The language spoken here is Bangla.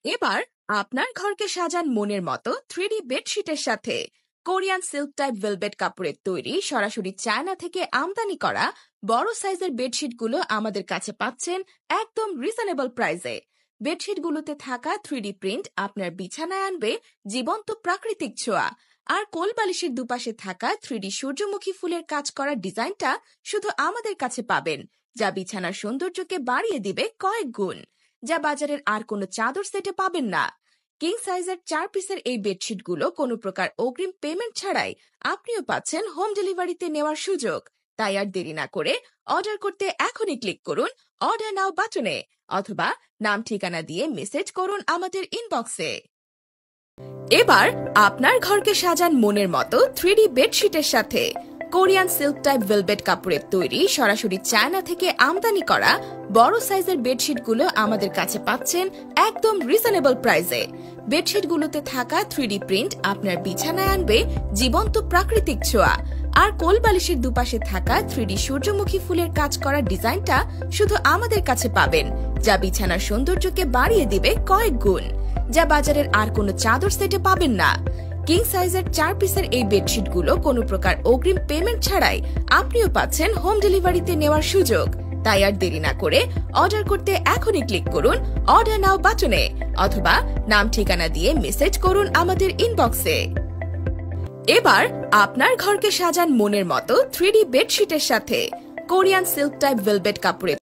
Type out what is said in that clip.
এবার আপনার ঘরকে সাজান মনের মতো 3D বেডশিটের সাথে। কোরিয়ান সিল্ক টাইপ ভেলভেট কাপড়ের তৈরি সরাসরি চায়না থেকে আমদানি করা বড় সাইজের বেডশিটগুলো আমাদের কাছে পাচ্ছেন একদম রিজনেবল প্রাইসে। বেডশিটগুলোতে থাকা 3D প্রিন্ট আপনার বিছানায় আনবে জীবন্ত প্রাকৃতিক ছোঁয়া। আর কোল বালিশের দুপাশে থাকা 3D সূর্যমুখী ফুলের কাজ করা ডিজাইনটা শুধু আমাদের কাছে পাবেন, যা বিছানার সৌন্দর্যকে বাড়িয়ে দিবে কয়েক গুণ, যা বাজারের আর কোনো চাদর সেটে পাবেন না। কিং সাইজের 4 পিসের এই বেডশিটগুলো কোনো প্রকার অগ্রিম পেমেন্ট ছাড়াই আপনিও পাচ্ছেন হোম ডেলিভারিতে নেওয়ার সুযোগ। তাই আর দেরি না করে অর্ডার করতে এখনই ক্লিক করুন অর্ডার নাও বাটনে, অথবা নাম ঠিকানা দিয়ে মেসেজ করুন আমাদের ইনবক্সে। এবার আপনার ঘরকে সাজান মনের মতো 3D বেডশিটের সাথে। কোরিয়ান সিল্ক টাইপ ভেলভেট কাপড়ের তৈরি সরাসরি চায়না থেকে আমদানি করা বড় সাইজের বেডশিটগুলো আমাদের কাছে পাচ্ছেন একদম রিজনেবল প্রাইসে। বেডশিটগুলোতে থাকা 3D প্রিন্ট আপনার বিছানায় আনবে জীবন্ত প্রাকৃতিক ছোঁয়া। আর কোল বালিশের দুপাশে থাকা 3D সূর্যমুখী ফুলের কাজ করা ডিজাইনটা শুধু আমাদের কাছে পাবেন, যা বিছানার সৌন্দর্যকে বাড়িয়ে দিবে কয়েক গুণ, যা বাজারের আর কোনো চাদর সেটে পাবেন না। কিং সাইজের 4 পিসের এই বেডশিটগুলো কোনো প্রকার অগ্রিম পেমেন্ট ছাড়াই আপনিও পাচ্ছেন হোম ডেলিভারিতে নেওয়ার সুযোগ। তাই আর দেরি না করে অর্ডার করতে এখনই ক্লিক করুন অর্ডার নাও বাটনে, অথবা নাম ঠিকানা দিয়ে মেসেজ করুন আমাদের ইনবক্সে। এবার আপনার ঘরকে সাজান মনের মতো 3D বেডশিটের সাথে। কোরিয়ান সিল্ক টাইপ ভেলভেট কাপড়ের